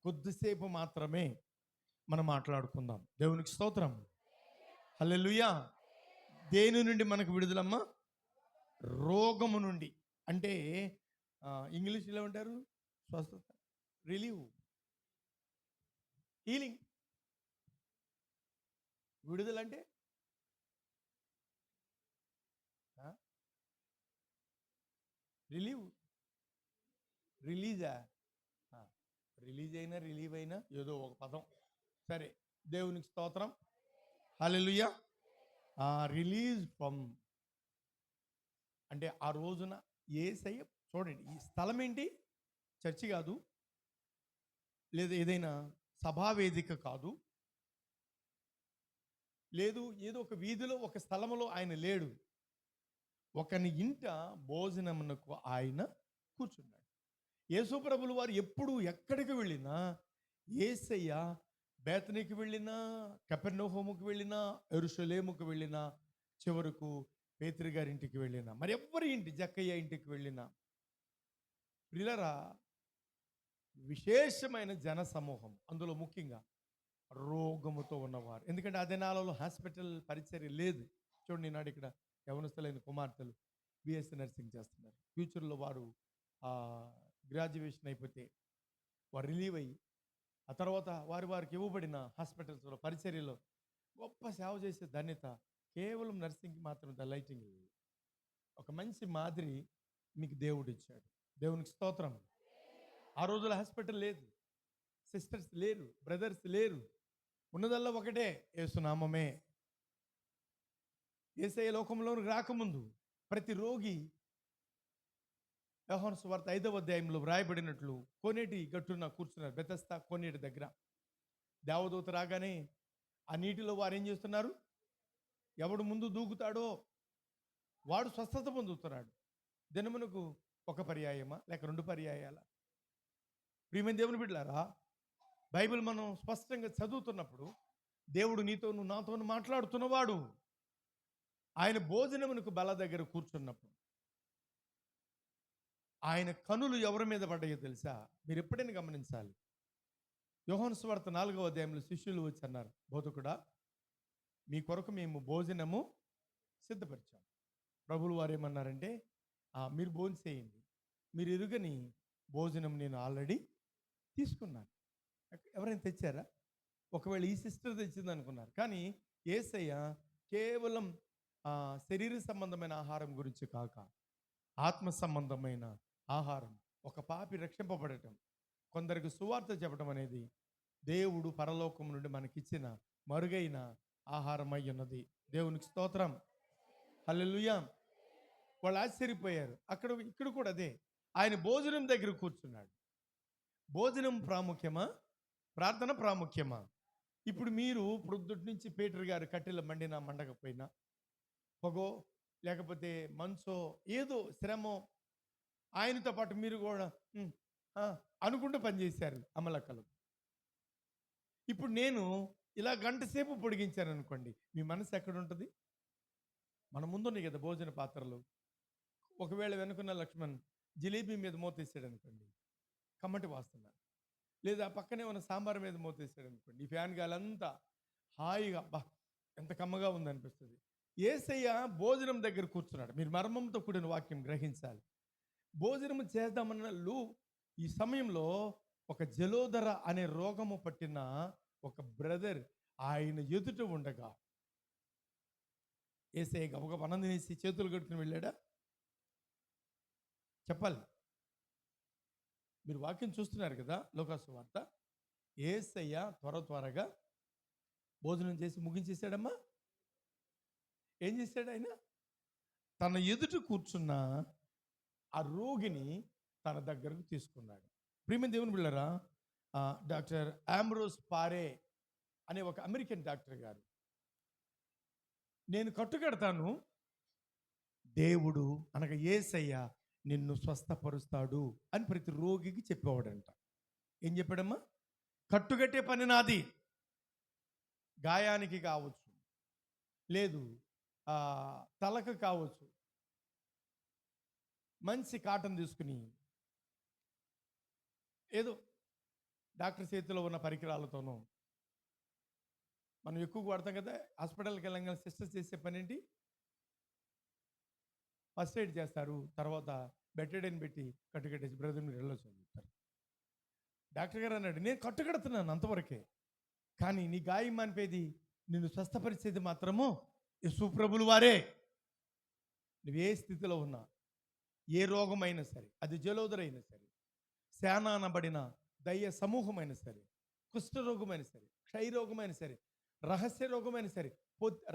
కొద్దిసేపు మాత్రమే మనం మాట్లాడుకుందాం. దేవునికి స్తోత్రం. హల్లెలూయా. దేని నుండి మనకు విడుదలమ్మా? రోగము నుండి. అంటే ఇంగ్లీష్లో ఏమంటారు? స్వస్థత, రిలీవ్, హీలింగ్. విడుదలంటే రిలీవ్, రిలీజా? రిలీజ్ అయినా రిలీవ్ అయినా ఏదో ఒక పదం. సరే, దేవునికి స్తోత్రం. హల్లెలూయా. రిలీజ్ ఫ్రమ్ అంటే ఆ రోజున యేసయ్య, చూడండి ఈ స్థలం ఏంటి? చర్చి కాదు, లేదా ఏదైనా సభావేదిక కాదు, లేదు ఏదో ఒక వీధిలో ఒక స్థలములో ఆయన లేడు. ఒకని ఇంట భోజనమునకు ఆయన కూర్చున్నాడు. యేసు ప్రభులు వారు ఎప్పుడు ఎక్కడికి వెళ్ళినా, యేసయ్య బేతనీకి వెళ్ళినా, కపెర్నహూముకు వెళ్ళినా, యెరూషలేముకు వెళ్ళినా, చివరకు పేతురు గారి ఇంటికి వెళ్ళినా, మరి ఎవ్వరి ఇంటి, జక్కయ్య ఇంటికి వెళ్ళినా, ప్రియులారా, విశేషమైన జన సమూహం, అందులో ముఖ్యంగా రోగముతో ఉన్నవారు. ఎందుకంటే ఆ దినాలలో హాస్పిటల్ పరిచర్య లేదు. చూడండి, ఈనాడు ఇక్కడ యవనస్తులైన కుమార్తెలు బిఎస్సి నర్సింగ్ చేస్తున్నారు. ఫ్యూచర్లో వారు గ్రాడ్యుయేషన్ అయిపోతే వారు రిలీవ్ అయ్యి ఆ తర్వాత వారికి ఇవ్వబడిన హాస్పిటల్స్లో పరిచర్యలో గొప్ప సేవ చేసే ధన్యత కేవలం నర్సింగ్కి మాత్రం లైటింగ్. ఒక మంచి మాదిరి మీకు దేవుడు ఇచ్చాడు. దేవునికి స్తోత్రం. ఆ రోజుల హాస్పిటల్ లేదు, సిస్టర్స్ లేరు, బ్రదర్స్ లేరు. ఉన్నదల్లా ఒకటే, యేసునామమే. యేసయ్య లోకంలోకి రాకముందు ప్రతి రోగి యోహాను సువార్త 5వ అధ్యాయంలో వ్రాయబడినట్లు కోనేటి గట్టున కూర్చున్నారు. బెతస్దా కోనేటి దగ్గర దేవదూత రాగానే ఆ నీటిలో వారు ఏం చేస్తున్నారు? ఎవడు ముందు దూకుతాడో వాడు స్వస్థత పొందుతున్నాడు. దినమునకు ఒక పర్యాయమా లేక 2 పర్యాయాలా? ప్రియమైన దేవుని బిడ్డలారా, బైబిల్ మనం స్పష్టంగా చదువుతున్నప్పుడు దేవుడు నీతోను నాతోను మాట్లాడుతున్నవాడు. ఆయన భోజనమునకు బల దగ్గర కూర్చున్నప్పుడు ఆయన కనులు ఎవరి మీద పడ్డాయో తెలుసా? మీరు ఎప్పుడైనా గమనించాలి. యోహాను సువార్త 4వ అధ్యాయంలో శిష్యులు వచ్చి అన్నారు, బోధకుడా, మీ కొరకు మేము భోజనము సిద్ధపరిచాం. ప్రభులు వారు ఏమన్నారంటే, మీరు భోజనం చేయండి, మీరు ఎరుగని భోజనం నేను ఆల్రెడీ తీసుకున్నాను. ఎవరైనా తెచ్చారా? ఒకవేళ ఈ సిస్టర్ తెచ్చింది అనుకున్నారు. కానీ యేసయ్య కేవలం శరీర సంబంధమైన ఆహారం గురించి కాక ఆత్మ సంబంధమైన ఆహారం, ఒక పాపి రక్షింపబడటం, కొందరికి సువార్త చెప్పడం అనేది దేవుడు పరలోకం నుండి మనకిచ్చిన మరుగైన ఆహారం అయి ఉన్నది. దేవునికి స్తోత్రం. హల్లెలూయా. వాళ్ళు ఆశ్చర్యపోయారు. ఇక్కడ కూడా అదే, ఆయన భోజనం దగ్గర కూర్చున్నాడు. భోజనం ప్రాముఖ్యమా, ప్రార్థన ప్రాముఖ్యమా? ఇప్పుడు మీరు ప్రొద్దుటి నుంచి పీటర్ గారు కట్టెల మండినా మండకపోయినా, పొగో లేకపోతే మంచో ఏదో శ్రమో, ఆయనతో పాటు మీరు కూడా అనుకుంటూ పనిచేశారు అమలక్కలు. ఇప్పుడు నేను ఇలా గంట సేపు పొడిగించాను అనుకోండి, మీ మనసు ఎక్కడ ఉంటుంది? మన ముందున్నాయి కదా భోజన పాత్రలు. ఒకవేళ వెనుకున్న లక్ష్మణ్ జిలేబీ మీద మోతేసాడు అనుకోండి, కమ్మటి వాస్తున్నారు. లేదా పక్కనే ఉన్న సాంబార్ మీద మోతేసాడు అనుకోండి, ఈ ఫ్యాన్ గాలంతా హాయిగా బా ఎంత కమ్మగా ఉందనిపిస్తుంది. యేసయ్య భోజనం దగ్గర కూర్చున్నాడు. మీరు మర్మంతో కూడిన వాక్యం గ్రహించాలి. భోజనం చేద్దామన్నళ్ళు ఈ సమయంలో ఒక జలోదర అనే రోగము పట్టిన ఒక బ్రదర్ ఆయన ఎదుట ఉండగా యేసయ్య గబగబ అన్నం తినేసి చేతులు కట్టుకుని వెళ్ళాడా? చెప్పాలి. మీరు వాక్యం చూస్తున్నారు కదా, లోకాసు వార్త. యేసయ్య త్వరగా భోజనం చేసి ముగించేశాడమ్మా. ఏం చేశాడు ఆయన? తన ఎదుట కూర్చున్న ఆ రోగిని తన దగ్గరకు తీసుకున్నాడు. ప్రియమైన దేవుని బిడ్డలారా, డాక్టర్ ఆంబ్రోస్ పారే అనే ఒక అమెరికన్ డాక్టర్ గారు, నేను కట్టుకడతాను, దేవుడు అనగా యేసయ్య నిన్ను స్వస్థపరుస్తాడు అని ప్రతి రోగికి చెప్పేవాడంట. ఏం చెప్పాడమ్మా? కట్టుకట్టే పని నాది. గాయానికి కావచ్చు, లేదు తలకు కావచ్చు, మంచి కాటన్ తీసుకుని ఏదో డాక్టర్ చేతిలో ఉన్న పరికరాలతోనూ. మనం ఎక్కువ వాడతాం కదా, హాస్పిటల్కి వెళ్ళగానే సిస్టర్స్ చేసే పని ఏంటి? ఫస్ట్ ఎయిడ్ చేస్తారు, తర్వాత బెట్టెడని పెట్టి కట్టుకట్టేసి బ్రదర్ మీరు వెళ్ళొచ్చు అని చెప్తారు. డాక్టర్ గారు అన్నాడు, నేను కట్టుకడుతున్నాను అంతవరకే, కానీ నీ గాయం మానిపేది, నిన్ను స్వస్థపరిచేది మాత్రము యేసు ప్రభులు వారే. నువ్వు ఏ స్థితిలో ఉన్నా, ఏ రోగమైనా సరే, అది జలోదరైనా సరే, శానానబడిన దయ్య సమూహమైన సరే, కుష్ఠరోగమైన సరే, క్షయరోగమైన సరే, రహస్య రోగమైన సరే.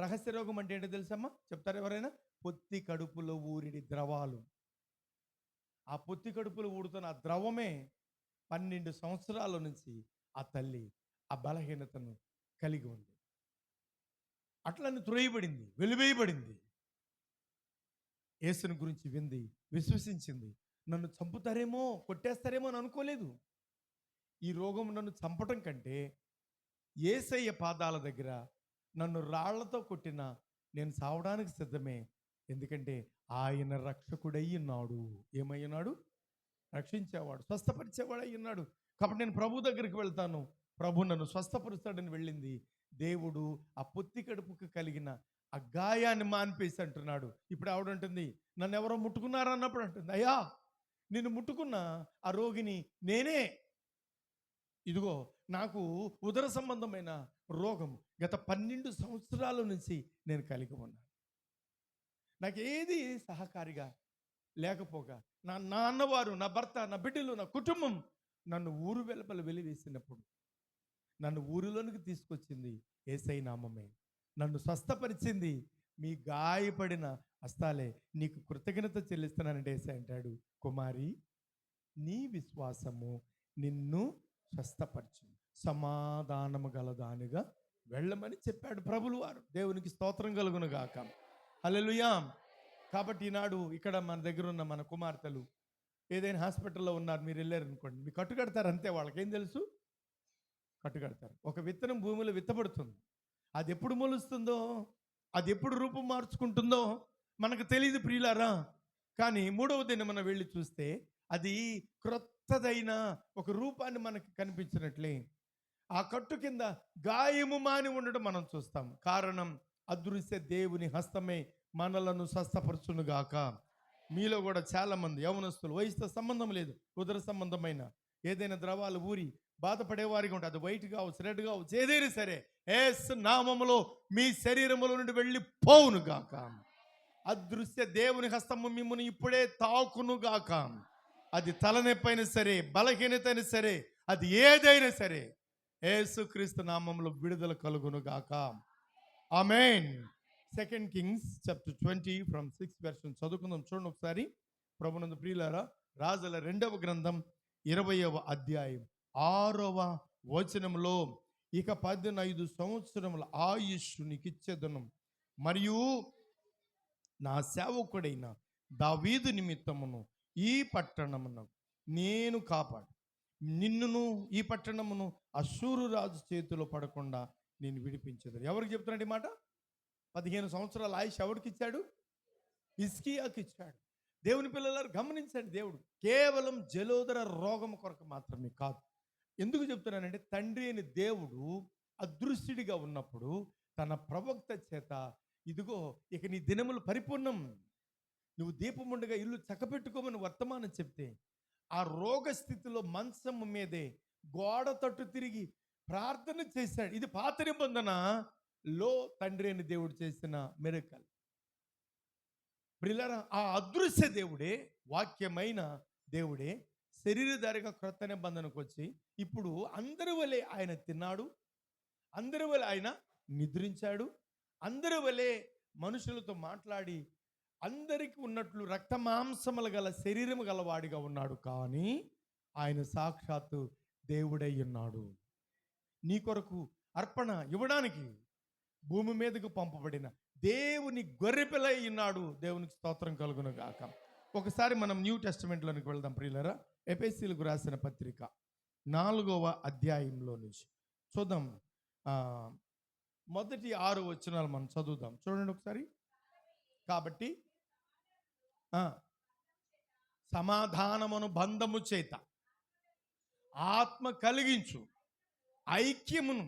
రహస్య రోగం అంటే ఏంటో తెలుసమ్మా? చెప్తారు ఎవరైనా? పొత్తి కడుపులో ఊరిడి ద్రవాలు. ఆ పొత్తి కడుపులో ఊడుతున్న ఆ ద్రవమే 12 సంవత్సరాల నుంచి ఆ తల్లి ఆ బలహీనతను కలిగి ఉంది. అట్లని త్రోయబడింది, వెలివేయబడింది. యేసుని గురించి వింది, విశ్వసించింది. నన్ను చంపుతారేమో, కొట్టేస్తారేమో అని అనుకోలేదు. ఈ రోగం నన్ను చంపటం కంటే యేసయ్య పాదాల దగ్గర నన్ను రాళ్లతో కొట్టినా నేను సావడానికి సిద్ధమే, ఎందుకంటే ఆయన రక్షకుడై ఉన్నాడు. ఏమై ఉన్నాడు? రక్షించేవాడు, స్వస్థపరిచేవాడు అయి ఉన్నాడు. కాబట్టి నేను ప్రభు దగ్గరికి వెళ్తాను, ప్రభు నన్ను స్వస్థపరుస్తాడని వెళ్ళింది. దేవుడు ఆ పొత్తి కడుపుకు కలిగిన ఆ గాయాన్ని మాన్పేసి అంటున్నాడు. ఇప్పుడు ఆవిడంటుంది, నన్ను ఎవరో ముట్టుకున్నారా అన్నప్పుడు అంటుంది, అయ్యా నిన్ను ముట్టుకున్న ఆ రోగిని నేనే. ఇదిగో నాకు ఉదర సంబంధమైన రోగం గత 12 సంవత్సరాల నుంచి నేను కలిగి ఉన్నాను. నాకు ఏది సహకారిగా లేకపోగా నా అన్నవారు, నా భర్త, నా బిడ్డలు, నా కుటుంబం నన్ను ఊరు వెలుపల వెలివేసినప్పుడు నన్ను ఊరిలోనికి తీసుకొచ్చింది యేసయ్య నామమే. నన్ను స్వస్థపరిచింది మీ గాయపడిన హస్తాలే. నీకు కృతజ్ఞత చెల్లిస్తున్నానంటే యేసయ్య అంటాడు, కుమారి నీ విశ్వాసము నిన్ను స్వస్థపరిచింది, సమాధానము గలదానిగా వెళ్ళమని చెప్పాడు ప్రభులు వారు. దేవునికి స్తోత్రం కలుగును గాక. హల్లెలూయా. కాబట్టి ఈనాడు ఇక్కడ మన దగ్గర ఉన్న మన కుమార్తెలు ఏదైనా హాస్పిటల్లో ఉన్నారు, మీరు వెళ్ళారనుకోండి, మీకు కట్టుకడతారు అంతే. వాళ్ళకేం తెలుసు? కట్టుకడతారు. ఒక విత్తనం భూమిలో విత్తబడుతుంది, అది ఎప్పుడు మొలుస్తుందో, అది ఎప్పుడు రూపం మార్చుకుంటుందో మనకు తెలియదు ప్రియులారా. కానీ 3వ దినం మనం వెళ్ళి చూస్తే అది క్రొత్తదైన ఒక రూపాన్ని మనకు కనిపించినట్లే ఆ కట్టు కింద గాయము మాని ఉండడం మనం చూస్తాం. కారణం అదృశ్య దేవుని హస్తమే మనలను స్వస్థపరచునుగాక. మీలో కూడా చాలా మంది యవనస్తులు, వయసుతో సంబంధం లేదు, ఉదర సంబంధమైన ఏదైనా ద్రవాలు ఊరి బాధపడేవారిగా ఉంటుంది. అది వైట్ కావచ్చు, రెడ్ కావచ్చు, ఏదైనా సరే యేసు నామములో మీ శరీరములో నుండి వెళ్ళి పోవునుగాక. అదృశ్య దేవుని హస్తము మిమ్మును ఇప్పుడే తాకునుగాక. అది తలనొప్పైనా సరే, బలహీనత అయినా సరే, అది ఏదైనా సరే యేసుక్రీస్తు నామములో విడుదల కలుగునుగాక. ఆమేన్. 2 Kings chapter 20 from 6 verse చదువుకుందాం. చూడండి ఒకసారి. ప్రభునందు ప్రియులారా, రాజుల 2వ గ్రంథం 20వ అధ్యాయం 6వ వచనంలో, ఇక 15 సంవత్సరముల ఆయుష్ నీకిచ్చేదను, మరియు నా సేవకుడైన దావీదు నిమిత్తమును ఈ పట్టణమును నేను కాపాడు, నిన్నును ఈ పట్టణమును అశ్షూరు రాజు చేతిలో పడకుండా నేను విడిపించేది. ఎవరికి చెప్తున్నాడు ఈ మాట? 15 సంవత్సరాల ఆయుష్ ఎవరికి ఇచ్చాడు? హిజ్కియాకి ఇచ్చాడు. దేవుని పిల్లలారు గమనించండి, దేవుడు కేవలం జలోదర రోగం కొరకు మాత్రమే కాదు. ఎందుకు చెప్తున్నానంటే, తండ్రి అని దేవుడు అదృశ్యుడిగా ఉన్నప్పుడు తన ప్రవక్త చేత, ఇదిగో ఇక నీ దినములు పరిపూర్ణం, నువ్వు దీపముండగా ఇల్లు చక్కపెట్టుకోమని వర్తమానం చెప్తే, ఆ రోగ స్థితిలో మంచం మీదే గోడ తట్టు తిరిగి ప్రార్థన చేశాడు. ఇది పాత నిబంధనలో తండ్రి అని దేవుడు చేసిన మిరకల్. ప్రియులారా, ఆ అదృశ్య దేవుడే, వాక్యమైన దేవుడే శరీరధారిగా క్రొత్త నిబంధనకు వచ్చి ఇప్పుడు అందరి వలె ఆయన తిన్నాడు, అందరి వలె ఆయన నిద్రించాడు, అందరి వలె మనుషులతో మాట్లాడి అందరికీ ఉన్నట్లు రక్త మాంసములు గల శరీరము గలవాడిగా ఉన్నాడు. కానీ ఆయన సాక్షాత్తు దేవుడై ఉన్నాడు. నీ కొరకు అర్పణ ఇవ్వడానికి భూమి మీదకు పంపబడిన దేవుని గొర్రెపిల్ల అయి ఉన్నాడు. దేవునికి స్తోత్రం కలుగును గాక. ఒకసారి మనం న్యూ టెస్టిమెంట్లోనికి వెళ్దాం ప్రియులారా. ఎఫెసీయులకు రాసిన పత్రిక 4వ అధ్యాయంలో నుంచి చూద్దాం. మొదటి 6 వచనాలు మనం చదువుదాం. చూడండి ఒకసారి. కాబట్టి సమాధానమును బంధము చేత ఆత్మ కలిగించు ఐక్యమును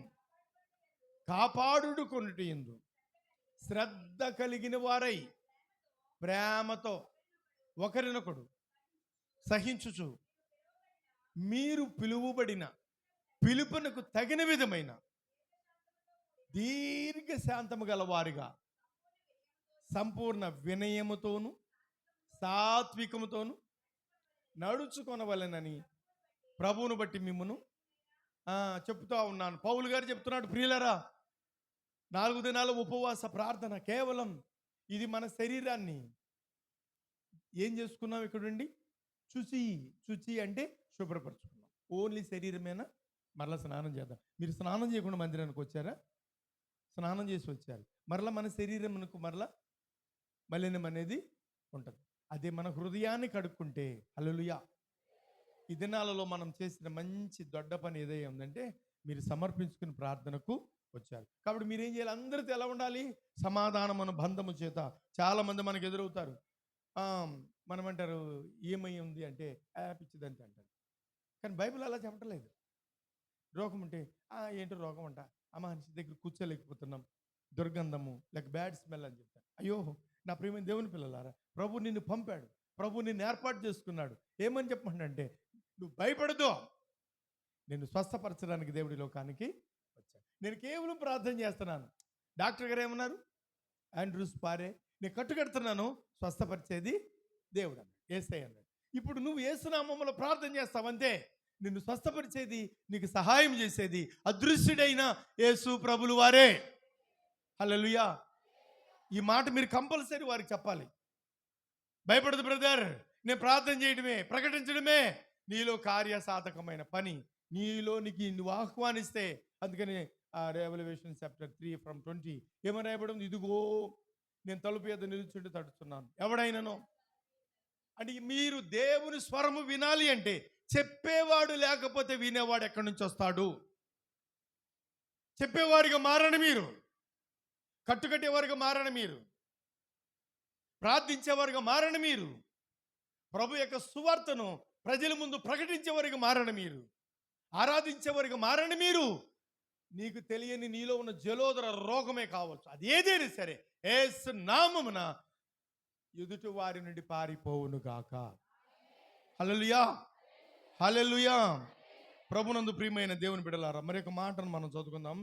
కాపాడుకొనుట యందు శ్రద్ధ కలిగిన వారై ప్రేమతో ఒకరినొకడు సహించుచు మీరు పిలువబడిన పిలుపునకు తగిన విధమైన దీర్ఘశాంతము గల వారిగా సంపూర్ణ వినయముతోను సాత్వికముతోను నడుచుకొనవలెనని ప్రభువును బట్టి మిమ్మును చెప్తా ఉన్నాను. పౌలు గారు చెప్తున్నాడు, ప్రియులరా, 4 దినాల ఉపవాస ప్రార్థన కేవలం ఇది మన శరీరాన్ని ఏం చేసుకున్నాం, ఇక్కడుండి శుచి అంటే శుభ్రపరచుకున్నాం. ఓన్లీ శరీరమేనా? మరలా స్నానం చేద్దాం. మీరు స్నానం చేయకుండా మందిరానికి వచ్చారా? స్నానం చేసి వచ్చారు. మరలా మన శరీరమునకు మరలా మలినం అనేది ఉంటుంది. అదే మన హృదయాన్ని కడుక్కుంటే, హల్లెలూయా, ఈ దినాలలో మనం చేసిన మంచి దొడ్డ పని ఏదై ఉందంటే మీరు సమర్పించుకుని ప్రార్థనకు వచ్చారు. కాబట్టి మీరేం చేయాలి? అందరితో ఎలా ఉండాలి? సమాధానమును బంధము చేత. చాలామంది మనకు ఎదురవుతారు. మనం అంటారు, ఏమై ఉంది అంటే పిచ్చిదంతే అంటారు. కానీ బైబిల్ అలా చెప్పట్లేదు. రోగం ఉంటే ఏంటో రోగం అంట, ఆ మనిషి దగ్గర కూర్చోలేకపోతున్నాం, దుర్గంధము లేక బ్యాడ్ స్మెల్ అని చెప్తారు. అయ్యో నా ప్రియమైన దేవుని పిల్లలారా, ప్రభు నిన్ను పంపాడు, ప్రభు నిన్ను ఏర్పాటు చేసుకున్నాడు. ఏమని చెప్పమంటే, నువ్వు భయపడదు, నేను స్వస్థపరచడానికి దేవుడి లోకానికి వచ్చాను. నేను కేవలం ప్రార్థన చేస్తున్నాను. డాక్టర్ గారు ఏమన్నారు? ఆండ్రూస్ పారే, నేను కట్టుకడుతున్నాను, స్వస్థపరిచేది దేవుడు అన్నాడు, యేసయ్య అన్నాడు. ఇప్పుడు నువ్వు యేసునామములో ప్రార్థన చేస్తావంతే, నిన్ను స్వస్థపరిచేది, నీకు సహాయం చేసేది అదృశ్యుడైన యేసు ప్రభులు వారే. హల్లెలూయా. ఈ మాట మీరు కంపల్సరీ వారికి చెప్పాలి. భయపడదు బ్రదర్, నేను ప్రార్థన చేయడమే, ప్రకటించడమే నీలో కార్యసాధకమైన పని. నీలోనికి నువ్వు ఆహ్వానిస్తే, అందుకని రెవల్యూషన్ చాప్టర్ 3:20 ఏమని రాయబడింది? ఇదిగో నేను తలుపు యొద్ద నిలుచుండి తడుతున్నాను, ఎవడైనాను. అంటే మీరు దేవుని స్వరము వినాలి అంటే చెప్పేవాడు లేకపోతే వినేవాడు ఎక్కడి నుంచి వస్తాడు? చెప్పేవారిగా మారని మీరు, కట్టుకట్టేవారిగా మారని మీరు, ప్రార్థించేవారిగా మారని మీరు, ప్రభు యొక్క సువార్తను ప్రజల ముందు ప్రకటించేవారిగా మారని మీరు, ఆరాధించేవారిగా మారని మీరు, నీకు తెలియని నీలో ఉన్న జలోదర రోగమే కావచ్చు, అది ఏదైనా సరే యేసు నామమున ఎదుటి వారి నుండి పారిపోవును గాక. హల్లెలూయా, హల్లెలూయా. ప్రభునందు ప్రియమైన దేవుని బిడ్డలారా, మరి ఒక మాటను మనం చదువుకుందాం.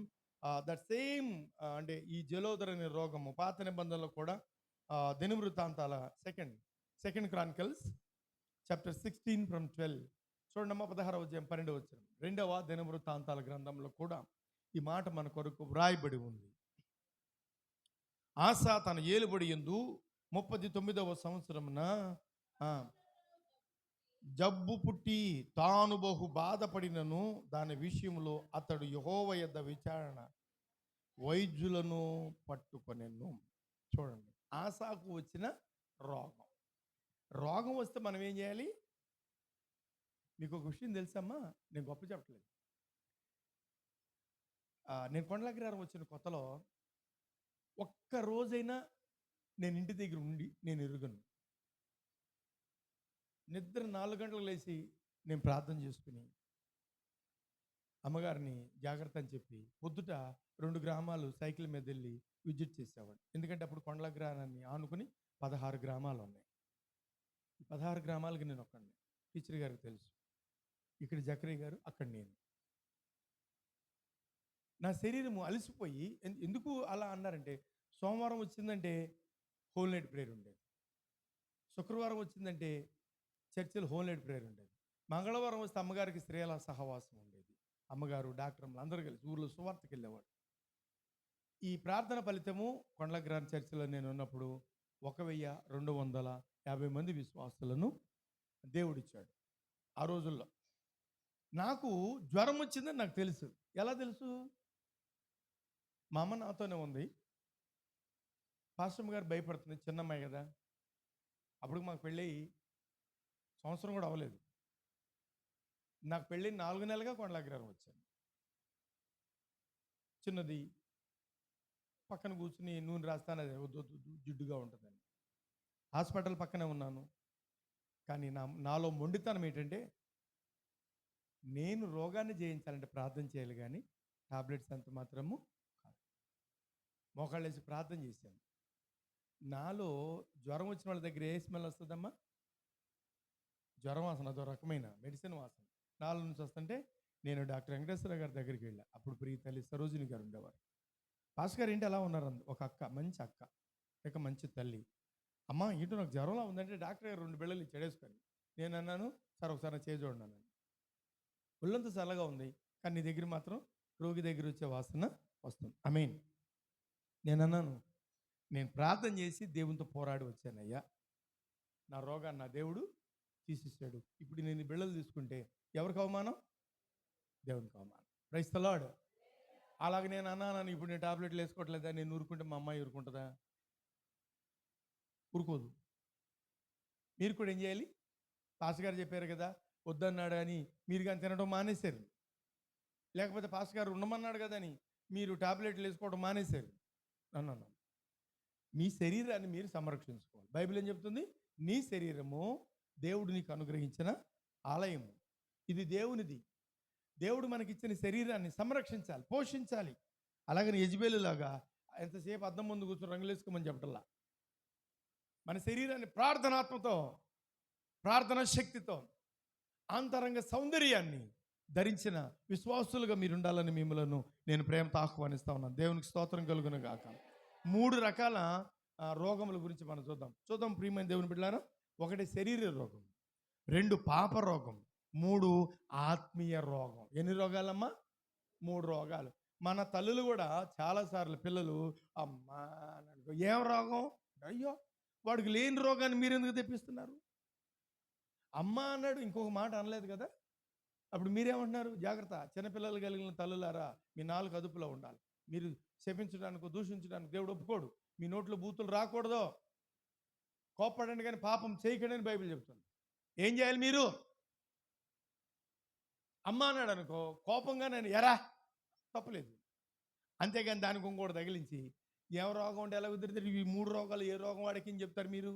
దట్ సేమ్ అంటే ఈ జలోదర అనే రోగము పాత నిబంధనలో కూడా దినవృత్తాంతాల సెకండ్ క్రానికల్స్ చాప్టర్ 16:12 చూడండమ్మా, 16వ అధ్యాయం 12వ వచనం. 2వ దినవృత్తాంతాల గ్రంథంలో కూడా ఈ మాట మన కొరకు వ్రాయబడి ఉంది. ఆసా తన ఏలుబడి యందు 39వ సంవత్సరమున జబ్బు పుట్టి తాను బహు బాధపడినను దాని విషయంలో అతడు యెహోవా యొద్ద విచారణ వైద్యులను పట్టుకొనెను. చూడండి, ఆసాకు వచ్చిన రోగం వస్తే మనం ఏం చేయాలి? మీకు ఒక విషయం తెలుసమ్మా, నేను గొప్ప చెప్పట్లేదు. నేను కొండలగ్రహారం వచ్చిన కొత్తలో ఒక్క రోజైనా నేను ఇంటి దగ్గర ఉండి నేను ఎరుగను. నిద్ర 4 గంటలకు లేచి నేను ప్రార్థన చేసుకుని అమ్మగారిని జాగ్రత్త అని చెప్పి పొద్దుట 2 గ్రామాలు సైకిల్ మీద వెళ్ళి విజిట్ చేసేవాడు. ఎందుకంటే అప్పుడు కొండలగ్రహారాన్ని ఆనుకుని 16 గ్రామాలు ఉన్నాయి. 16 గ్రామాలకి నేను ఒక్కడిని. టీచర్ గారికి తెలుసు, ఇక్కడ జకరీ గారు, అక్కడ నేను. నా శరీరము అలసిపోయి, ఎందుకు అలా అన్నారంటే, సోమవారం వచ్చిందంటే హోల్ నైట్ ప్రేయర్ ఉండేది, శుక్రవారం వచ్చిందంటే చర్చిలో హోల్ నైట్ ప్రేయర్ ఉండేది, మంగళవారం వస్తే అమ్మగారికి స్త్రీల సహవాసం ఉండేది. అమ్మగారు, డాక్టర్లు అందరూ కలిసి ఊళ్ళో సువార్తకి వెళ్ళేవాడు. ఈ ప్రార్థన ఫలితము కొండలగ్రహారం చర్చిలో నేను ఉన్నప్పుడు 1250 మంది విశ్వాసులను దేవుడిచ్చాడు. ఆ రోజుల్లో నాకు జ్వరం వచ్చిందని నాకు తెలుసు. ఎలా తెలుసు? మా అమ్మ నాతోనే ఉంది. పాస్టమ్ గారు భయపడుతుంది, చిన్నమ్మాయి కదా. అప్పుడు మాకు పెళ్ళి సంవత్సరం కూడా అవ్వలేదు. నాకు పెళ్ళి 4 నెలలుగా కొండలగ్రహారం వచ్చాను. చిన్నది, పక్కన కూర్చుని నూనె రాస్తాను, అది జిడ్డుగా ఉంటుందని. హాస్పిటల్ పక్కనే ఉన్నాను. కానీ నాలో మొండితనం ఏంటంటే, నేను రోగాన్ని జయించాలంటే ప్రార్థన చేయాలి కానీ టాబ్లెట్స్ అంత మాత్రము కాదు. మోకాళ్ళు వేసి ప్రార్థన చేశాను. నాలో జ్వరం వచ్చిన వాళ్ళ దగ్గర ఏ స్మెల్ వస్తుందమ్మా? జ్వరం వాసన, అదో రకమైన మెడిసిన్ వాసన నాలో నుంచి వస్తుంటే నేను డాక్టర్ వెంకటేశ్వర గారి దగ్గరికి వెళ్ళా. అప్పుడు ప్రియ తల్లి సరోజిని గారు ఉండేవారు. భాస్కర్ గారు ఏంటి అలా ఉన్నారు? ఒక అక్క, మంచి అక్క, ఇక మంచి తల్లి. అమ్మ ఏంటో నాకు జ్వరంలా ఉందంటే డాక్టర్ గారు 2 బిళ్ళలు చెడేసుకొని నేను అన్నాను, సార్ ఒకసారి చేయి చూడండి అన్నాను. ఒళ్ళంతా చల్లగా ఉంది కానీ నీ దగ్గర మాత్రం రోగి దగ్గర వచ్చే వాసన వస్తుంది. ఆమేన్. నేను అన్నాను, నేను ప్రార్థన చేసి దేవునితో పోరాడి వచ్చానయ్యా, నా రోగాన్ని నా దేవుడు తీసిస్తాడు. ఇప్పుడు నేను ఈ బిళ్ళలు తీసుకుంటే ఎవరికి అవమానం? దేవునికి అవమానం. Praise the Lord. అలాగే నేను అన్నాను, ఇప్పుడు నేను టాబ్లెట్లు వేసుకోవట్లేదా, నేను ఊరుకుంటే మా అమ్మాయి ఊరుకుంటుందా? ఊరుకోదు. మీరు కూడా ఏం చేయాలి? పాస్టర్ గారు చెప్పారు కదా వద్దన్నాడు అని మీరు కానీ తినడం మానేశారు. లేకపోతే పాస్టర్ గారు ఉండమన్నాడు కదా అని మీరు టాబ్లెట్లు వేసుకోవడం మానేశారు. అన్నాను, మీ శరీరాన్ని మీరు సంరక్షించుకోవాలి. బైబిల్ ఏం చెప్తుంది? నీ శరీరము దేవుడు నీకు అనుగ్రహించిన ఆలయము, ఇది దేవునిది. దేవుడు మనకిచ్చిన శరీరాన్ని సంరక్షించాలి, పోషించాలి. అలాగని యెజబెలు లాగా ఎంతసేపు అద్దం ముందు కూర్చొని రంగులేసుకోమని చెప్పటల్లా. మన శరీరాన్ని ప్రార్థనాత్మతో, ప్రార్థన శక్తితో, అంతరంగ సౌందర్యాన్ని ధరించిన విశ్వాసులుగా మీరు ఉండాలని మిమ్మలను నేను ప్రేమతో ఆహ్వానిస్తా ఉన్నాను. దేవునికి స్తోత్రం కలుగును గాక. 3 రకాల రోగముల గురించి మనం చూద్దాం ప్రియమైన దేవుని బిడ్డలారా. 1 శరీర రోగం, 2 పాప రోగం, 3 ఆత్మీయ రోగం. ఎన్ని రోగాలమ్మా? 3 రోగాలు. మన తల్లులు కూడా చాలాసార్లు పిల్లలు అమ్మా ఏం రోగం, అయ్యో వాడికి లేని రోగాన్ని మీరు ఎందుకు తెప్పిస్తున్నారు? అమ్మ అన్నాడు, ఇంకొక మాట అనలేదు కదా. అప్పుడు మీరేమంటున్నారు? జాగ్రత్త, చిన్నపిల్లలు కలిగిన తల్లులారా, మీ 4 అదుపులో ఉండాలి. మీరు శపించడానికి, దూషించడానికి దేవుడు ఒప్పుకోడు. మీ నోట్లో బూతులు రాకూడదు. కోప్పడండి కానీ పాపం చేయకండి అని బైబిల్ చెప్తుంది. ఏం చేయాలి మీరు? అమ్మ అన్నాడు అనుకో, కోపంగా నేను ఎరా తప్పలేదు. అంతేగాని దానికి ఇంకోటి తగిలించి ఏం రోగం ఉంటే ఎలా కుదిరితే ఈ 3 రోగాలు ఏ రోగం వాడికి అని చెప్తారు మీరు?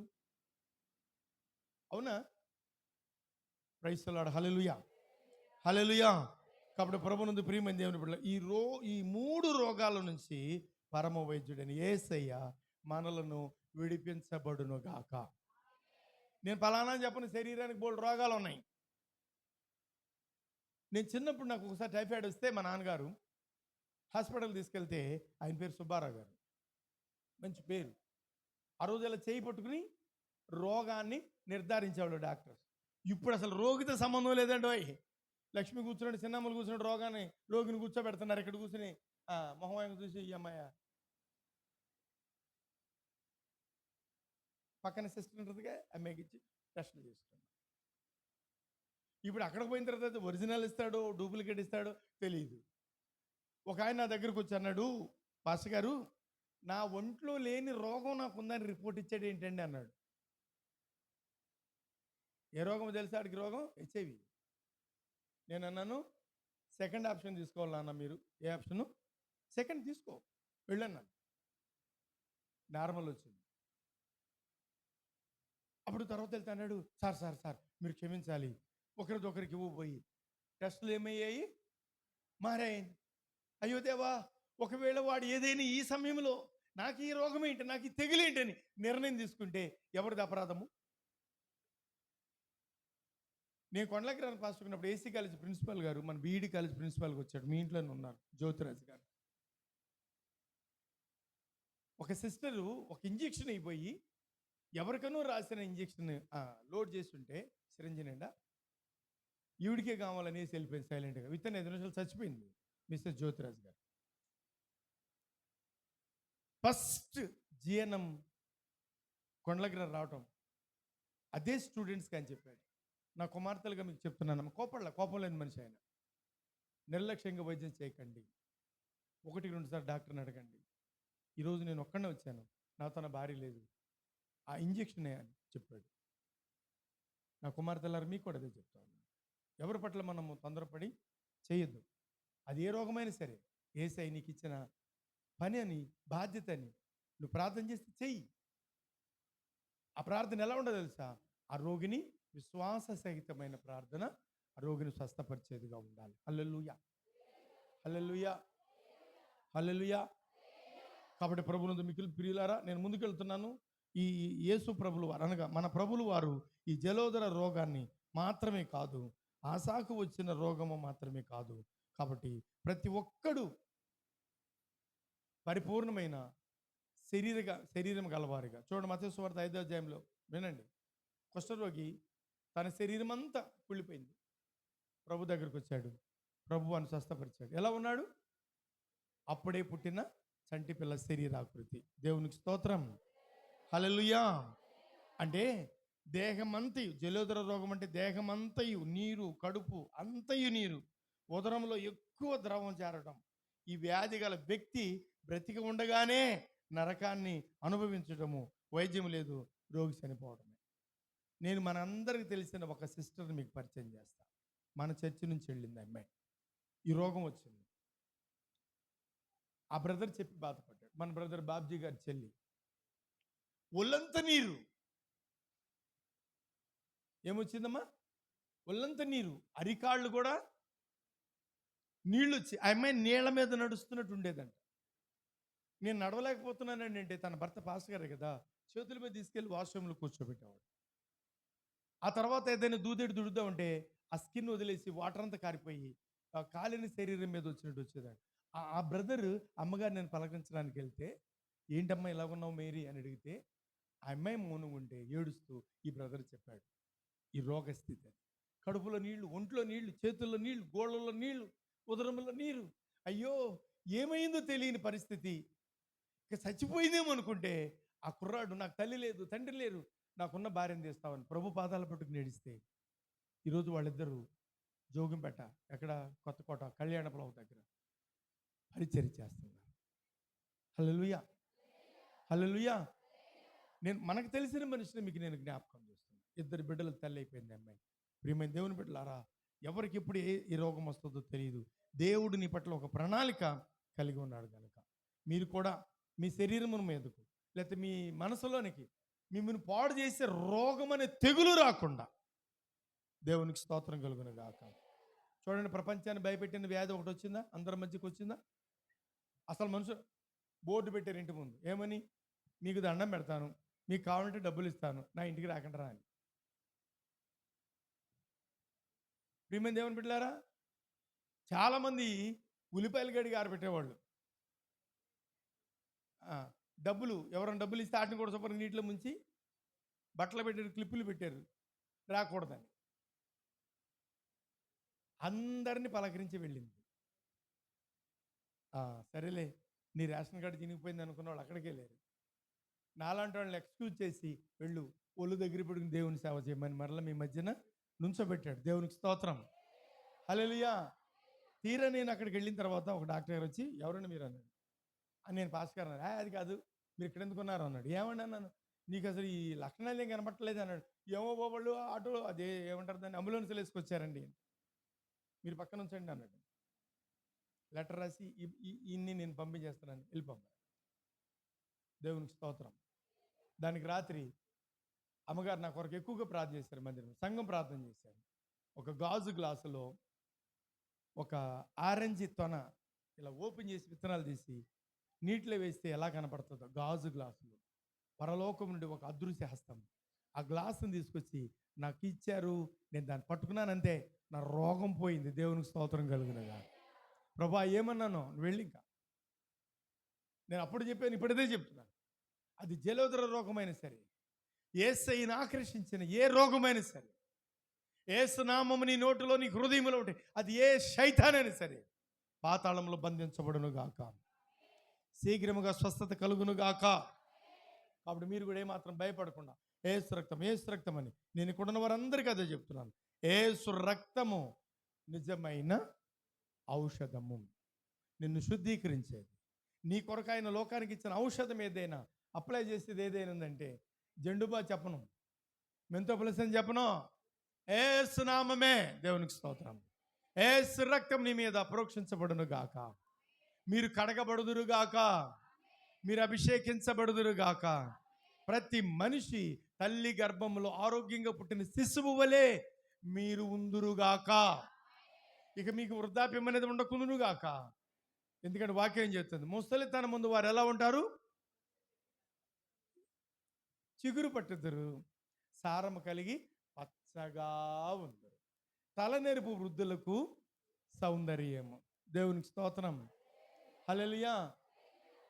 అవునా? Praise the lord. Hallelujah, hallelujah. కాబట్టి ప్రభునందు ప్రియమైన దేవుని బిడ్డలారా, ఈ 3 రోగాల నుంచి పరమ వైద్యుడని యేసయ్య మనలను విడిపించబడును గాక. నేను ఫలానా చెప్పను, శరీరానికి బోల్డ్ రోగాలు ఉన్నాయి. నేను చిన్నప్పుడు నాకు ఒకసారి టైఫాయిడ్ వస్తే మా నాన్నగారు హాస్పిటల్ తీసుకెళ్తే, ఆయన పేరు సుబ్బారావు గారు, మంచి పేరు. ఆ రోజు ఇలా చేయి పట్టుకుని రోగాన్ని నిర్ధారించేవాడు డాక్టర్. ఇప్పుడు అసలు రోగితో సంబంధం లేదండి. లక్ష్మి కూర్చున్నాడు, చిన్నమ్మలు కూర్చున్నాడు, రోగిని కూర్చోబెడుతున్నారు. ఇక్కడ కూర్చుని మొహం చూసి ఈ అమ్మాయ పక్కన సిస్టర్ ఉంటుందిగా, అమ్మాయికి ఇచ్చి టెస్టులు చేస్తున్నాడు. ఇప్పుడు అక్కడికి పోయిన తర్వాత ఒరిజినల్ ఇస్తాడో డూప్లికేట్ ఇస్తాడో తెలియదు. ఒక ఆయన నా దగ్గరకు వచ్చి అన్నాడు, పాస్టర్ గారు నా ఒంట్లో లేని రోగం నాకు ఉందని రిపోర్ట్ ఇచ్చాడు ఏంటండి అన్నాడు. ఏ రోగం తెలుసా ఆడికి? రోగం హెచ్ఐవి. నేను అన్నాను, సెకండ్ ఆప్షన్ తీసుకోవాలన్నా మీరు. ఏ ఆప్షను? సెకండ్ తీసుకో వెళ్ళన్నాను. నార్మల్ వచ్చింది. అప్పుడు తర్వాత వెళ్తే అన్నాడు, సార్ మీరు క్షమించాలి, ఒకరికి ఇవ్వబోయి టెస్టులు ఏమయ్యాయి? మారాయి. అయ్యో దేవా, ఒకవేళ వాడు ఏదైనా ఈ సమయంలో నాకు ఈ రోగం ఏంటి, నాకు ఈ తెగులేంటని నిర్ణయం తీసుకుంటే ఎవరిది అపరాధము? నేను కొండలకి పాసుకున్నప్పుడు ఏసీ కాలేజ్ ప్రిన్సిపాల్ గారు, మన బీఈడి కాలేజ్ ప్రిన్సిపాల్కి వచ్చాడు. మీ ఇంట్లోనే ఉన్నారు, జ్యోతిరాజు గారు. ఒక సిస్టరు ఒక ఇంజెక్షన్ అయిపోయి ఎవరికనో రాసిన ఇంజెక్షన్ లోడ్ చేస్తుంటే సిరంజి నిండా ఈవిడికే కావాలనేసి వెళ్ళిపోయింది సైలెంట్గా. విత్ ఇన్ 5 నిమిషాలు చచ్చిపోయింది మిస్టర్ జ్యోతిరాజు గారు. ఫస్ట్ జిఎన్ఎం కొండలగిరి రావటం అదే స్టూడెంట్స్కి అని చెప్పాడు. నా కుమార్తెలుగా మీకు చెప్తున్నాను, కోపం లేని మనిషి ఆయన. నిర్లక్ష్యంగా వైద్యం చేయకండి, 1-2 సార్లు డాక్టర్ని అడగండి. ఈరోజు నేను ఒక్కడనే వచ్చాను, నాతో నా భార్య లేదు, ఆ ఇంజెక్షనే అని చెప్పాడు. నా కుమార్తెలారు మీకు కూడా అదే చెప్తాను. ఎవరి పట్ల మనము తొందరపడి చేయొద్దు. అది ఏ రోగమైనా సరే, యేసయ్య నీకు ఇచ్చిన పని అని, బాధ్యత అని నువ్వు ప్రార్థన చేస్తే చెయ్యి. ఆ ప్రార్థన ఎలా ఉండదు తెలుసా? ఆ రోగిని విశ్వాస సహితమైన ప్రార్థన ఆ రోగిని స్వస్థపరిచేదిగా ఉండాలి. హల్లెలూయా, హల్లెలూయా, హల్లెలూయా. కాబట్టి ప్రభునందు మిక్కిలి ప్రియులారా, నేను ముందుకెళ్తున్నాను. ఈ యేసు ప్రభులు వారు అనగా మన ప్రభులు వారు ఈ జలోదర రోగాన్ని మాత్రమే కాదు, ఆశాకు వచ్చిన రోగము మాత్రమే కాదు, కాబట్టి ప్రతి ఒక్కడు పరిపూర్ణమైన శరీరం గలవారిగా. చూడండి మత్తయి సువార్త 5వ అధ్యాయంలో వినండి. కుష్ఠరోగి తన శరీరం అంతా కుళ్ళిపోయింది, ప్రభు దగ్గరికి వచ్చాడు, ప్రభు అని స్వస్థపరిచాడు. ఎలా ఉన్నాడు? అప్పుడే పుట్టిన చంటి పిల్ల శరీరాకృతి. దేవునికి స్తోత్రం, హల్లెలూయా. అంటే దేహమంతయు, జలోదర రోగం అంటే దేహమంతయు నీరు, కడుపు అంతయు నీరు, ఉదరంలో ఎక్కువ ద్రవం చేరడం. ఈ వ్యాధి గల వ్యక్తి బ్రతికి ఉండగానే నరకాన్ని అనుభవించడము, వైద్యం లేదు, రోగి చనిపోవడమే. నేను మనందరికి తెలిసిన ఒక సిస్టర్ని మీకు పరిచయం చేస్తా. మన చర్చి నుంచి వెళ్ళింది అమ్మాయి, ఈ రోగం వచ్చింది. ఆ బ్రదర్ చెప్పి బాధపడ్డాడు. మన బ్రదర్ బాబ్జీ గారి చెల్లి, ఒళ్ళంత నీరు. ఏమొచ్చిందమ్మా? ఒళ్ళంత నీరు, అరికాళ్ళు కూడా నీళ్ళు వచ్చి ఆ అమ్మాయి నీళ్ళ మీద నడుస్తున్నట్టు ఉండేదంట. నేను నడవలేకపోతున్నానండి అంటే తన భర్త పాస్టర్ గారే కదా, చేతుల మీద తీసుకెళ్ళి వాష్రూమ్లో కూర్చోబెట్టేవాడు. ఆ తర్వాత ఏదైనా దూదేడు దుడుద్దామంటే ఆ స్కిన్ వదిలేసి వాటర్ అంతా కారిపోయి ఆ కాలిన శరీరం మీద వచ్చినట్టు వచ్చేదాడు. ఆ బ్రదర్ అమ్మగారు నేను పలకరించడానికి వెళ్తే, ఏంటమ్మా ఇలా ఉన్నావు మేరీ అని అడిగితే, ఆ అమ్మాయి మౌనం ఉంటే ఏడుస్తూ ఈ బ్రదర్ చెప్పాడు ఈ రోగస్థితి అది. కడుపులో నీళ్లు, ఒంట్లో నీళ్లు, చేతుల్లో నీళ్లు, గోళ్ళలో నీళ్లు, ఉదరంలో నీరు. అయ్యో ఏమైందో తెలియని పరిస్థితి. ఇక చచ్చిపోయిందేమో అనుకుంటే ఆ కుర్రాడు, నాకు తల్లి లేదు, తండ్రి లేరు, నాకున్న భార్యను తీస్తామని ప్రభు పాదాల పట్టుకు నేడిస్తే ఈరోజు వాళ్ళిద్దరూ జోగింపేట, ఎక్కడ, కొత్తకోట కళ్యాణపురం దగ్గర పరిచర్య చేస్తున్నారు. హల్లెలూయా, హల్లెలూయా. మనకు తెలిసిన మనిషిని మీకు నేను జ్ఞాపకం చేస్తున్నాను. 2 బిడ్డలు తల్లి అయిపోయింది అమ్మాయి. ప్రియమైన దేవుని బిడ్డలారా, ఎవరికి ఎప్పుడు ఏ రోగం వస్తుందో తెలియదు. దేవుడు నీ పట్ల ఒక ప్రణాళిక కలిగి ఉన్నాడు కనుక మీరు కూడా మీ శరీరమును మీదకు, లేకపోతే మీ మనసులోనికి మిమ్మల్ని పాడు చేసే రోగం అనే తెగులు రాకుండా దేవునికి స్తోత్రం కలుగును గాక. చూడండి, ప్రపంచాన్ని భయపెట్టిన వ్యాధి ఒకటి వచ్చిందా? అందరి మధ్యకి వచ్చిందా? అసలు మనుషులు బోర్డు పెట్టారు ఇంటి ముందు, ఏమని? మీకు దండం పెడతాను, మీకు కావాలంటే డబ్బులు ఇస్తాను, నా ఇంటికి రాకుండా రా అని. ప్రియమైన దేవుని బిడ్డలారా, చాలామంది ఉల్లిపాయలు గడిగి ఆరబెట్టేవాళ్ళు. డబ్బులు ఎవరైనా డబ్బులు ఇస్తే వాటిని కూడా శుభ్రంగా నీటిలో ముంచి బట్టలు పెట్టారు, క్లిప్పులు పెట్టారు రాకూడదని. అందరినీ పలకరించి వెళ్ళింది. సరేలే, నీ రేషన్ కార్డు చినిగిపోయింది అనుకున్న వాళ్ళు అక్కడికే లేరు. నాలాంటి వాళ్ళని ఎక్స్క్యూజ్ చేసి వెళ్ళు, ఒళ్ళు దగ్గర పెట్టుకుని దేవుని సేవ చేయమని మరలా మీ మధ్యన నుంచోబెట్టాడు. దేవునికి స్తోత్రం, హల్లెలూయా. తీరా నేను అక్కడికి వెళ్ళిన తర్వాత ఒక డాక్టర్ గారు వచ్చి, ఎవరండి మీరు అన్నాడు. నేను పాస్ గారు అన్నాడు. అది కాదు, మీరు ఇక్కడ ఎందుకున్నారు అన్నాడు. ఏమన్నా అన్నాను, నీకు అసలు ఈ లక్షణాలు ఏం కనపట్టలేదు అన్నాడు. ఏమో బాబు ఆటో అదే ఏమంటారు దాన్ని, అంబులెన్స్లో వేసుకొచ్చారండి, మీరు పక్కన ఉంచండి అన్నాడు. లెటర్ రాసి ఇన్ని నేను పంపించేస్తున్నాను, వెళ్ళిపోమ్మా. దేవునికి స్తోత్రం. దానికి రాత్రి అమ్మగారు నా కొరకు ఎక్కువగా ప్రార్థన చేశారు. మందిరం సంఘం ప్రార్థన చేశారు. ఒక గాజు గ్లాసులో ఒక ఆరెంజ్ తొన ఇలా ఓపెన్ చేసి విత్తనాలు తీసి నీటిలో వేస్తే ఎలా కనపడుతుందో గాజు గ్లాసులో పరలోకం నుండి ఒక అదృశ్య హస్తం ఆ గ్లాసును తీసుకొచ్చి నాకు ఇచ్చారు. నేను దాన్ని పట్టుకున్నానంతే, నా రోగం పోయింది. దేవునికి స్తోత్రం కలుగునగా. ప్రభా ఏమన్నాను, వెళ్ళి ఇంకా నేను అప్పుడు చెప్పాను, ఇప్పుడదే చెప్తున్నాను. అది జలోదర రోగమైనా సరే, యేసయ్యను ఆకర్షించిన ఏ రోగమైనా సరే, యేసు నామము నీ నోటిలో నీ హృదయంలో ఉంటే అది ఏ శైతానైనా సరే పాతాళంలో బంధించబడును గాక, శీఘ్రముగా స్వస్థత కలుగును గాక. కాబట్టి మీరు కూడా ఏమాత్రం భయపడకుండా యేసు రక్తం, యేసు రక్తం అని నేను ఇక్కడ ఉన్న వారందరికీ అదే చెప్తున్నాను. యేసు రక్తము నిజమైన ఔషధము, నిన్ను శుద్ధీకరించేది. నీ కొరకు ఆయన లోకానికి ఇచ్చిన ఔషధం ఏదైనా, అప్లై చేసేది ఏదైనా ఉందంటే జెండుబా చెప్పను, మెంతో ప్లస్ అని చెప్పను, యేసు నామమే. దేవునికి స్తోత్రం. యేసు రక్తం నీ మీద ప్రోక్షించబడును గాక, మీరు కడగబడుదురు గాక, మీరు అభిషేకించబడుదురు గాక. ప్రతి మనిషి తల్లి గర్భంలో ఆరోగ్యంగా పుట్టిన శిశువు వలె మీరు ఉందురుగాక. ఇక మీకు వృద్ధాప్యం అనేది ఉండకుందురుగాక. ఎందుకంటే వాక్యం ఏం చెప్తుంది? ముసలితనం ముందు వారు ఎలా ఉంటారు? చిగురు పట్టుదురు, సారము కలిగి పచ్చగా ఉందరు. తలనెరుపు వృద్ధులకు సౌందర్యము. దేవునికి స్తోత్రం. హల్లెలూయా.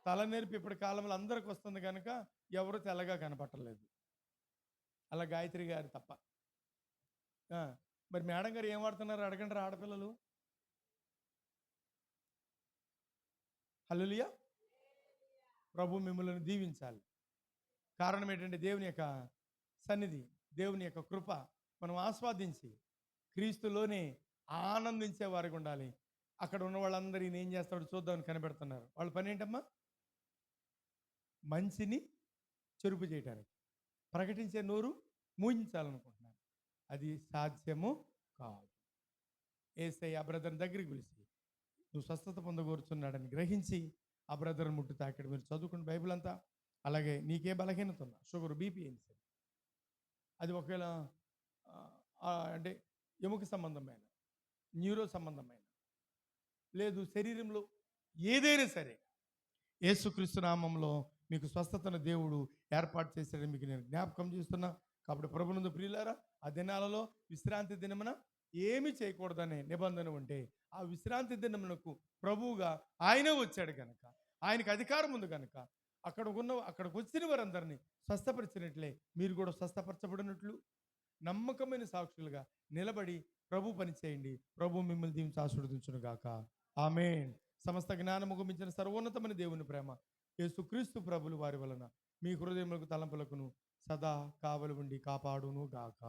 తలనెరుపు ఇప్పటి కాలంలో అందరికి వస్తుంది కనుక ఎవరు తెల్లగా కనపట్టలేదు, అలా గాయత్రి గారు తప్ప. ఆ, మరి మేడం గారు ఏం వాడుతున్నారు అడగండి రా ఆడపిల్లలు. హల్లెలూయా. ప్రభు మిమ్మల్ని దీవించాలి. కారణం ఏంటంటే దేవుని యొక్క సన్నిధి, దేవుని యొక్క కృప మనం ఆస్వాదించి క్రీస్తులోనే ఆనందించే వారికి ఉండాలి. అక్కడ ఉన్న వాళ్ళందరూ ఈయన ఏం చేస్తాడో చూద్దామని కనిపెడుతున్నారు. వాళ్ళ పని ఏంటమ్మా? మంచిని చెరుపు చేయడానికి, ప్రకటించే నోరు మూయించాలనుకుంటున్నారు. అది సాధ్యము కాదు. యేసయ్య ఆ బ్రదర్ దగ్గరికి పిలిచి నువ్వు స్వస్థత పొందగోరుచున్నాడని గ్రహించి ఆ బ్రదర్ ముట్టు తాకాడు. మీరు చదువుకున్న బైబిల్ అంతా. అలాగే నీకే బలహీనత ఉన్నా, షుగర్, బీపీ అయిన సరే, అది ఒకవేళ అంటే ఎముక సంబంధమైన, న్యూరో సంబంధమైన, లేదు శరీరంలో ఏదైనా సరే, యేసుక్రీస్తు నామంలో మీకు స్వస్థతను దేవుడు ఏర్పాటు చేశాడని మీకు నేను జ్ఞాపకం చేస్తున్నా. కాబట్టి ప్రభునందు ప్రియులారా, ఆ దినాలలో విశ్రాంతి దినమున ఏమి చేయకూడదనే నిబంధన ఉంటే, ఆ విశ్రాంతి దినమునకు ప్రభువుగా ఆయనే వచ్చాడు కనుక, ఆయనకు అధికారం ఉంది కనుక, అక్కడికి వచ్చిన వారందరినీ స్వస్థపరిచినట్లే మీరు కూడా స్వస్థపరచబడినట్లు నమ్మకమైన సాక్షులుగా నిలబడి ప్రభు పని చేయండి. ప్రభు మిమ్మల్ని దీవించి ఆశీర్వదించును గాక. ఆమేన్. సమస్త జ్ఞానము మించిన సర్వోన్నతమైన దేవుని ప్రేమ యేసుక్రీస్తు ప్రభులు వారి వలన మీ హృదయములకు తలంపులకును సదా కావలి ఉండి కాపాడును గాక.